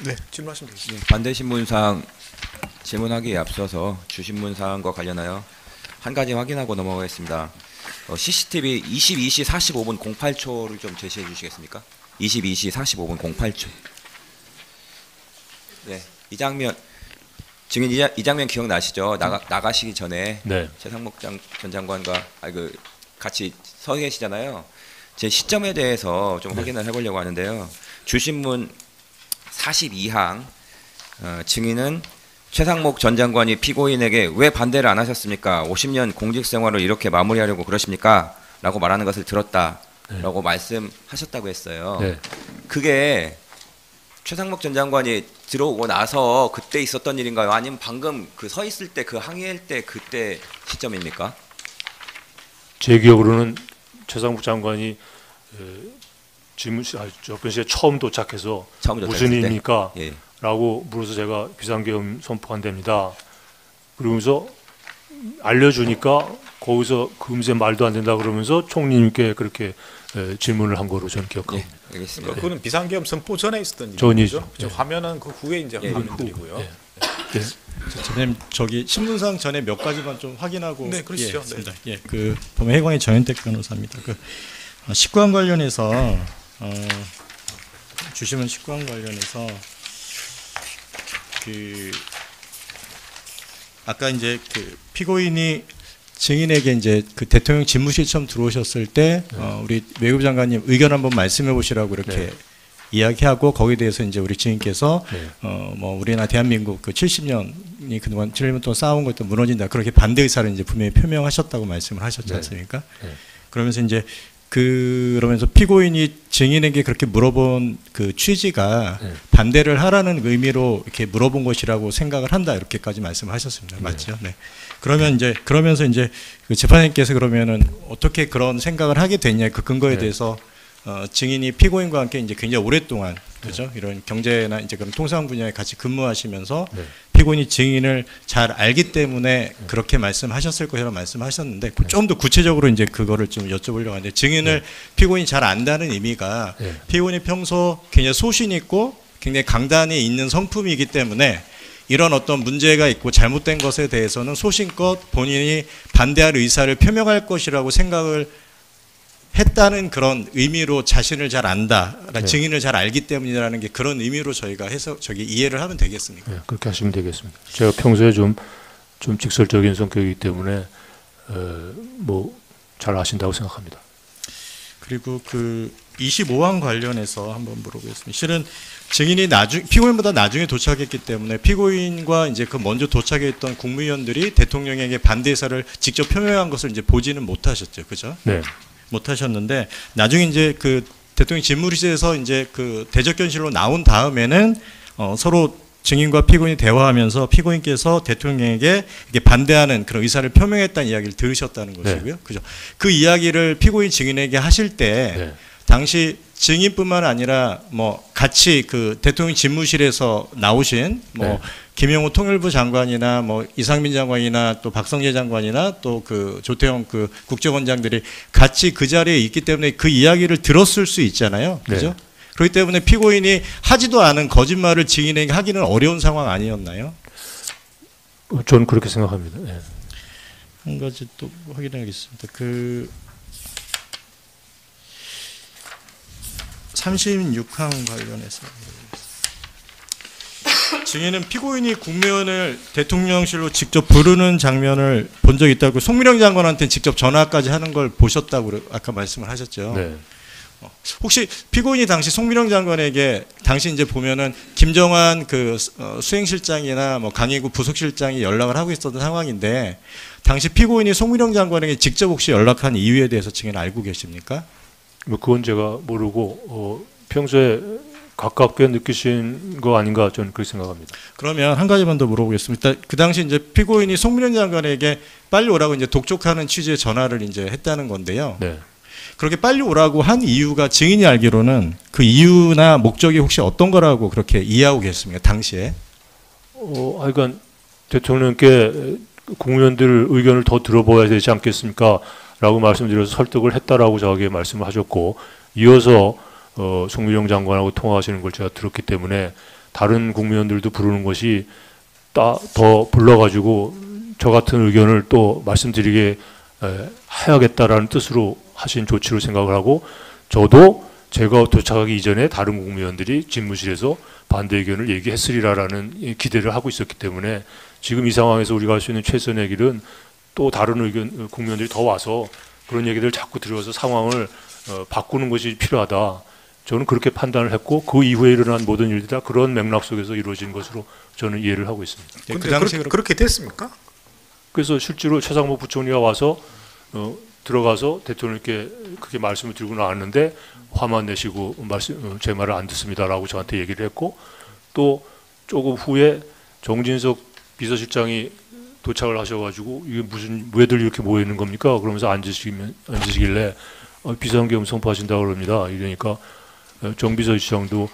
네, 질문하시면 되겠습니다. 반대 신문사항 질문하기에 앞서서 주신문 사항과 관련하여 한 가지 확인하고 넘어가겠습니다. CCTV 22시 45분 08초를 좀 제시해 주시겠습니까? 22시 45분 08초. 네, 이 장면 지금 이 장면 기억나시죠? 나가시기 전에 네. 최상목 전 장관과 같이 서 계시잖아요. 제 시점에 대해서 좀 확인을 해보려고 하는데요. 주신문 42항 증인은 최상목 전 장관이 피고인에게 왜 반대를 안 하셨습니까? 50년 공직생활을 이렇게 마무리하려고 그러십니까? 라고 말하는 것을 들었다라고 말씀하셨다고 했어요. 네. 그게 최상목 전 장관이 들어오고 나서 그때 있었던 일인가요? 아니면 방금 그 서 있을 때 그 항의할 때 그때 시점입니까? 제 기억으로는 최상목 장관이 접견실에 처음 도착해서 무슨 일입니까? 예. 라고 물어서 제가 비상계엄 선포한 됩니다. 그러면서 알려주니까 거기서 금세 말도 안 된다 그러면서 총리님께 그렇게 질문을 한 거로 저는 기억합니다. 예, 알겠습니다. 그거는 비상계엄 선포 전에 있었던 전이죠. 일이죠. 화면은 그 후에 이제 화면들이고요. 네. 선생님 저기 신문상 전에 몇 가지만 좀 확인하고 네, 그러시죠. 예, 그 보면 해광의 전현택 변호사입니다. 그 식구안 관련해서 주시문 식구안 관련해서 그 아까 이제 그 피고인이 증인에게 이제 그 대통령 집무실 처음 들어오셨을 때 우리 외교부 장관님 의견 한번 말씀해 보시라고 이렇게 이야기하고 거기에 대해서 이제 우리 증인께서 뭐 우리나라 대한민국 그 70년이 그동안 7년 동안 쌓아온 것도 무너진다 그렇게 반대 의사를 이제 분명히 표명하셨다고 말씀을 하셨지 않습니까? 그러면서 이제 그러면서 피고인이 증인에게 그렇게 물어본 그 취지가 반대를 하라는 의미로 이렇게 물어본 것이라고 생각을 한다 이렇게까지 말씀하셨습니다. 맞죠? 네. 그러면 이제 그러면서 이제 그 재판장님께서 그러면은 어떻게 그런 생각을 하게 됐냐 그 근거에 대해서 증인이 피고인과 함께 이제 굉장히 오랫동안 그죠? 이런 경제나 이제 그런 통상 분야에 같이 근무하시면서 피고인이 증인을 잘 알기 때문에 그렇게 말씀하셨을 것이라고 말씀하셨는데 좀 더 구체적으로 이제 그거를 좀 여쭤보려고 하는데 증인을 피고인이 잘 안다는 의미가 피고인이 평소 굉장히 소신 있고 굉장히 강단이 있는 성품이기 때문에 이런 어떤 문제가 있고 잘못된 것에 대해서는 소신껏 본인이 반대할 의사를 표명할 것이라고 생각을 했다는 그런 의미로 자신을 잘 안다, 증인을 잘 알기 때문이라는 게 그런 의미로 저희가 해서 이해를 하면 되겠습니까? 네, 그렇게 하시면 되겠습니다. 제가 평소에 좀 직설적인 성격이기 때문에 뭐 잘 아신다고 생각합니다. 그리고 그 25항 관련해서 한번 물어보겠습니다. 실은 증인이 피고인보다 나중에 도착했기 때문에 피고인과 이제 그 먼저 도착했던 국무위원들이 대통령에게 반대 의사를 직접 표명한 것을 이제 보지는 못하셨죠, 그죠? 네. 못하셨는데 나중에 이제 그 대통령 집무실에서 이제 그 대접견실로 나온 다음에는 서로 증인과 피고인이 대화하면서 피고인께서 대통령에게 이렇게 반대하는 그런 의사를 표명했다는 이야기를 들으셨다는 것이고요, 그죠? 그 이야기를 피고인 증인에게 하실 때 당시 증인뿐만 아니라 뭐 같이 그 대통령 집무실에서 나오신 뭐 김영호 통일부 장관이나 뭐 이상민 장관이나 또 박성재 장관이나 또 그 조태용 그 국정원장들이 같이 그 자리에 있기 때문에 그 이야기를 들었을 수 있잖아요. 그죠? 그렇기 때문에 피고인이 하지도 않은 거짓말을 증인에게 하기는 어려운 상황 아니었나요? 저는 그렇게 생각합니다. 네. 한 가지 또 확인하겠습니다. 그 36항 관련해서 증인은 피고인이 국무위원을 대통령실로 직접 부르는 장면을 본 적이 있다고 송민영 장관한테 직접 전화까지 하는 걸 보셨다고 아까 말씀을 하셨죠. 네. 혹시 피고인이 당시 송민영 장관에게 당시 이제 보면은 김정한 그 수행실장이나 뭐 강의구 부속실장이 연락을 하고 있었던 상황인데 당시 피고인이 송민영 장관에게 직접 혹시 연락한 이유에 대해서 증인 알고 계십니까? 뭐 그건 제가 모르고 평소에 가깝게 느끼신 거 아닌가 저는 그렇게 생각합니다. 그러면 한 가지만 더 물어보겠습니다. 그 당시 이제 피고인이 송민영 장관에게 빨리 오라고 이제 독촉하는 취지의 전화를 이제 했다는 건데요. 네. 그렇게 빨리 오라고 한 이유가 증인이 알기로는 그 이유나 목적이 혹시 어떤 거라고 그렇게 이해하고 계십니까? 당시에? 하여간 대통령께 국무위원들 의견을 더 들어봐야 되지 않겠습니까? 라고 말씀드려서 설득을 했다라고 저에게 말씀을 하셨고 이어서 송민영 장관하고 통화하시는 걸 제가 들었기 때문에 다른 국무위원들도 부르는 것이 더 불러가지고 저 같은 의견을 또 말씀드리게 해야겠다라는 뜻으로 하신 조치로 생각을 하고, 저도 제가 도착하기 이전에 다른 국무위원들이 집무실에서 반대 의견을 얘기했으리라라는 기대를 하고 있었기 때문에 지금 이 상황에서 우리가 할 수 있는 최선의 길은 또 다른 의견 국무위원들이 더 와서 그런 얘기들을 자꾸 들어서 상황을 바꾸는 것이 필요하다. 저는 그렇게 판단을 했고, 그 이후에 일어난 모든 일들이 다 그런 맥락 속에서 이루어진 것으로 저는 이해를 하고 있습니다. 근데 그렇게 됐습니까? 그래서 실제로 최상목 부총리가 와서 들어가서 대통령께 그렇게 말씀을 드리고 나왔는데 화만 내시고 제 말을 안 듣습니다라고 저한테 얘기를 했고, 또 조금 후에 정진석 비서실장이 도착을 하셔가지고 이게 무슨 왜들 이렇게 모여 있는 겁니까? 그러면서 앉으시길래 비상계엄 선포하신다고 그럽니다. 이러니까 정 비서실장도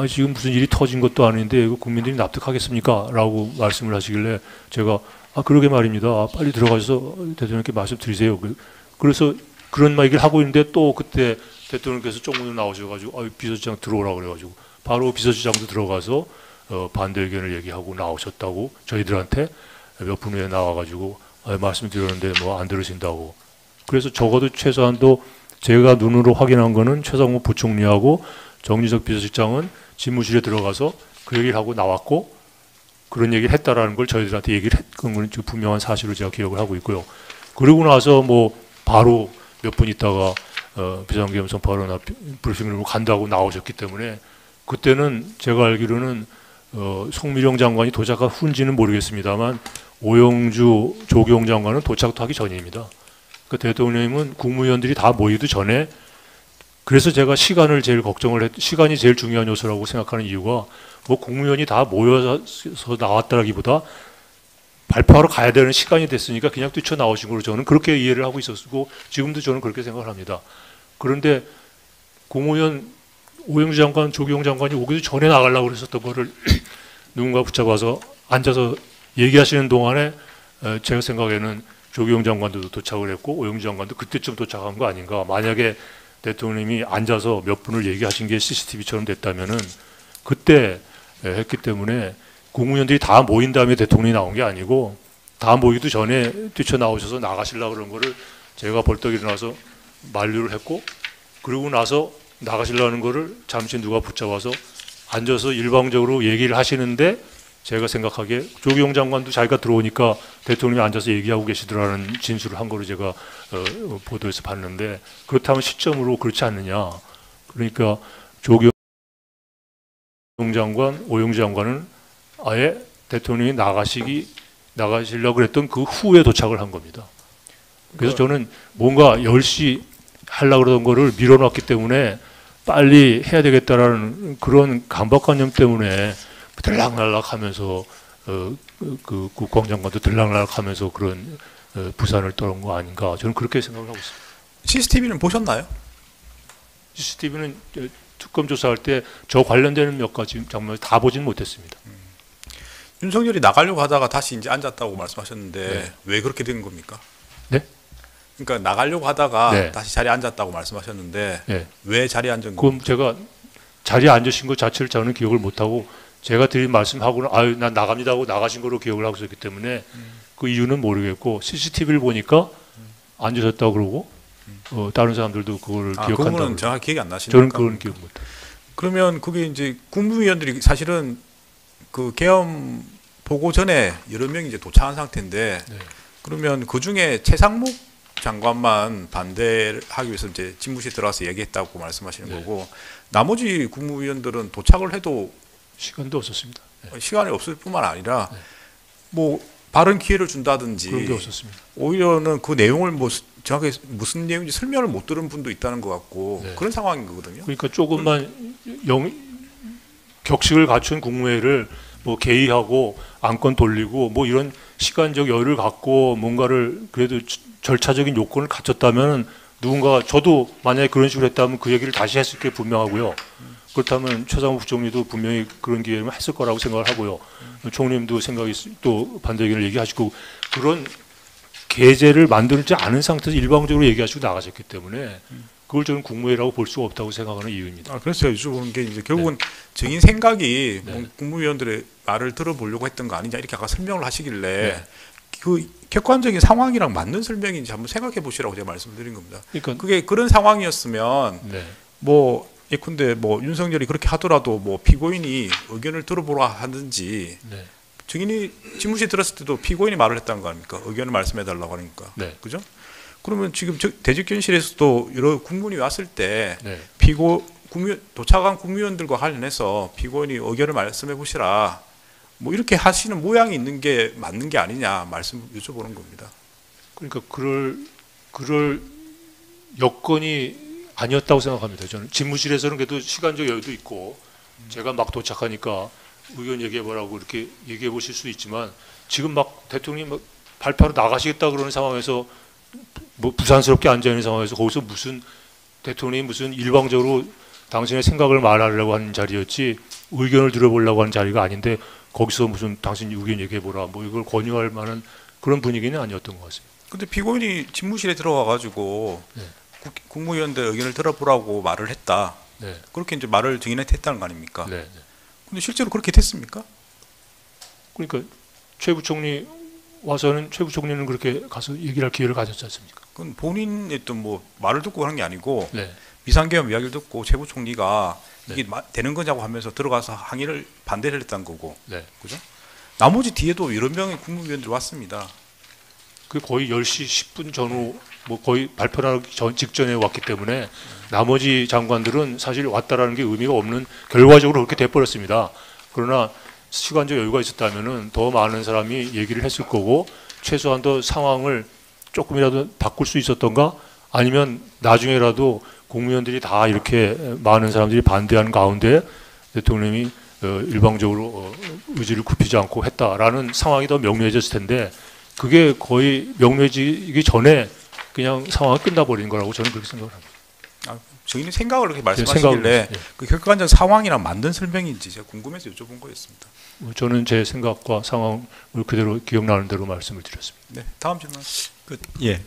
지금 무슨 일이 터진 것도 아닌데 이거 국민들이 납득하겠습니까? 라고 말씀을 하시길래 제가 그러게 말입니다. 빨리 들어가셔서 대통령께 말씀드리세요. 그래서 그런 얘기를 하고 있는데 또 그때 대통령께서 쪽문으로 나오셔가지고 비서실장 들어오라고 그래가지고 바로 비서실장도 들어가서 반대 의견을 얘기하고 나오셨다고 저희들한테 몇 분 후에 나와가지고 말씀드렸는데 뭐 안 들으신다고. 그래서 적어도 최소한도 제가 눈으로 확인한 거는 최상목 부총리하고 정진석 비서실장은 집무실에 들어가서 그 얘기를 하고 나왔고, 그런 얘기를 했다라는 걸 저희들한테 얘기를 했던 건 분명한 사실로 제가 기억을 하고 있고요. 그러고 나서 뭐 바로 몇 분 있다가 비상계엄 선포하러 브리핑을 간다고 나오셨기 때문에, 그때는 제가 알기로는 송미령 장관이 도착한 후인지는 모르겠습니다만 오영주 조경 장관은 도착도 하기 전입니다. 그 대통령님은 국무위원들이 다 모이기 전에, 그래서 제가 시간이 제일 중요한 요소라고 생각하는 이유가 뭐 국무위원이 다 모여서 나왔다라기보다 발표하러 가야 되는 시간이 됐으니까 그냥 뛰쳐나오신 걸로 저는 그렇게 이해를 하고 있었고, 지금도 저는 그렇게 생각을 합니다. 그런데 국무위원 오영주 장관, 조경 장관이 오기도 전에 나가려고 그랬었던 거를 누군가 붙잡아서 앉아서 얘기하시는 동안에 제가 생각에는 조경 장관도 도착을 했고 오영주 장관도 그때쯤 도착한 거 아닌가. 만약에 대통령님이 앉아서 몇 분을 얘기하신 게 CCTV처럼 됐다면은 그때 했기 때문에 국무위원들이 다 모인 다음에 대통령이 나온 게 아니고 다 모이기도 전에 뛰쳐나오셔서 나가시려고 그런 거를 제가 벌떡 일어나서 만류를 했고, 그러고 나서 나가시려는 거를 잠시 누가 붙잡아서 앉아서 일방적으로 얘기를 하시는데, 제가 생각하기에 조경 장관도 자기가 들어오니까 대통령이 앉아서 얘기하고 계시더라는 진술을 한 거로 제가 보도에서 봤는데, 그렇다면 시점으로 그렇지 않느냐. 그러니까 조경 장관, 오영주 장관은 아예 대통령이 나가시려고 그랬던 그 후에 도착을 한 겁니다. 그래서 저는 뭔가 10시 하려고 그러던 거를 밀어놨기 때문에 빨리 해야 되겠다라는 그런 강박관념 때문에 들락날락하면서 그 국방장관도 들락날락하면서 그런 부산을 떠난 거 아닌가, 저는 그렇게 생각을 하고 있습니다. CCTV는 보셨나요? CCTV는 특검 조사할 때 저 관련되는 몇 가지 장면을 다 보지는 못했습니다. 윤석열이 나가려고 하다가 다시 이제 앉았다고 말씀하셨는데 네. 왜 그렇게 된 겁니까? 네? 그러니까 나가려고 하다가 네. 다시 자리에 앉았다고 말씀하셨는데 네. 왜 자리에 앉은 그럼 겁니까? 제가 자리에 앉으신 것 자체를 저는 기억을 못하고, 제가 드린 말씀하고는 난 나갑니다 하고 나가신 거로 기억을 하고 있었기 때문에 그 이유는 모르겠고, CCTV를 보니까 앉으셨다고 그러고 다른 사람들도 그걸 기억한다고. 그거는 정확히 기억이 안 나시니까. 저는 그건 기억 못해요. 그러면 그게 이제 국무위원들이 사실은 그 계엄 보고 전에 여러 명이 이제 도착한 상태인데, 네. 그러면 그 중에 최상목 장관만 반대를 하기 위해서 이제 집무실에 들어가서 얘기했다고 말씀하시는 네. 거고, 나머지 국무위원들은 도착을 해도 시간도 없었습니다. 네. 시간이 없을 뿐만 아니라 네. 뭐 바른 기회를 준다든지 그런 게 없었습니다. 오히려는 그 내용을 뭐 정확히 무슨 내용인지 설명을 못 들은 분도 있다는 것 같고 네. 그런 상황인 거거든요. 그러니까 조금만 격식을 갖춘 국무회의를 뭐 개의하고 안건 돌리고 뭐 이런 시간적 여유를 갖고 뭔가를 그래도 절차적인 요건을 갖췄다면 누군가, 저도 만약에 그런 식으로 했다면 그 얘기를 다시 했을 게 분명하고요. 그렇다면 최상목 부총리도 분명히 그런 기회를 했을 거라고 생각을 하고요. 총리님도 또 반대 의견을 얘기하시고, 그런 계제를 만들지 않은 상태에서 일방적으로 얘기하시고 나가셨기 때문에 그걸 저는 국무회의라고 볼 수가 없다고 생각하는 이유입니다. 그래서 여쭤보는 게 이제 결국은 증인 생각이 네. 뭐 국무위원들의 말을 들어보려고 했던 거 아니냐 이렇게 아까 설명을 하시길래 네. 그 객관적인 상황이랑 맞는 설명인지 한번 생각해 보시라고 제가 말씀드린 겁니다. 그러니까 그게 그런 상황이었으면 네. 뭐 예컨대 뭐 윤석열이 그렇게 하더라도 뭐 피고인이 의견을 들어보라 하든지 네. 증인이 집무실에 들었을 때도 피고인이 말을 했다는 거 아닙니까? 의견을 말씀해 달라고 하니까. 네. 그죠? 그러면 지금 대직견실에서도 여러 국문이 왔을 때 네. 도착한 국무위원들과 관련해서 피고인이 의견을 말씀해 보시라. 뭐 이렇게 하시는 모양이 있는 게 맞는 게 아니냐 말씀 여쭤보는 겁니다. 그러니까 그럴 여건이 아니었다고 생각합니다. 저는 집무실에서는 그래도 시간적 여유도 있고 제가 막 도착하니까 의견 얘기해 보라고 이렇게 얘기해 보실 수 있지만 지금 막 대통령이 막 발표하러 나가시겠다 그러는 상황에서 뭐 부산스럽게 앉아 있는 상황에서 거기서 무슨 대통령이 무슨 일방적으로 당신의 생각을 말하려고 하는 자리였지 의견을 들어보려고 하는 자리가 아닌데 거기서 무슨 당신 의견 얘기해 보라 뭐 이걸 권유할 만한 그런 분위기는 아니었던 것 같습니다. 근데 피고인이 집무실에 들어와 가지고 네. 국무위원들 의견을 들어보라고 말을 했다. 네. 그렇게 이제 말을 증인한테 했다는 거 아닙니까? 네. 네. 근데 실제로 그렇게 됐습니까? 그러니까 최 부총리 와서는 최 부총리는 그렇게 가서 얘기할 기회를 가졌지 않습니까? 그건 본인의 어떤 뭐 말을 듣고 하는 게 아니고 네. 비상계엄 이야기를 듣고 최 부총리가 네. 이게 되는 거냐고 하면서 들어가서 항의를 반대를 했다는 거고, 네. 그죠? 나머지 뒤에도 여러 명의 국무위원들이 왔습니다. 그 거의 10시 10분 전후 뭐 거의 발표하기 직전에 왔기 때문에 나머지 장관들은 사실 왔다라는 게 의미가 없는 결과적으로 그렇게 돼버렸습니다. 그러나 시간적 여유가 있었다면은 더 많은 사람이 얘기를 했을 거고 최소한 더 상황을 조금이라도 바꿀 수 있었던가 아니면 나중에라도 국무위원들이 다 이렇게 많은 사람들이 반대하는 가운데 대통령이 일방적으로 의지를 굽히지 않고 했다라는 상황이 더 명료해졌을 텐데 그게 거의 명료해지기 전에 그냥 상황이 끝나버린 거라고 저는 그렇게 생각을 합니다. 증인이 생각을 그렇게 말씀하시길래 생각을, 예. 그 객관적 상황이랑 맞는 설명인지 제가 궁금해서 여쭤본 거였습니다. 저는 제 생각과 상황을 그대로 기억나는 대로 말씀을 드렸습니다. 네, 다음 질문. 예.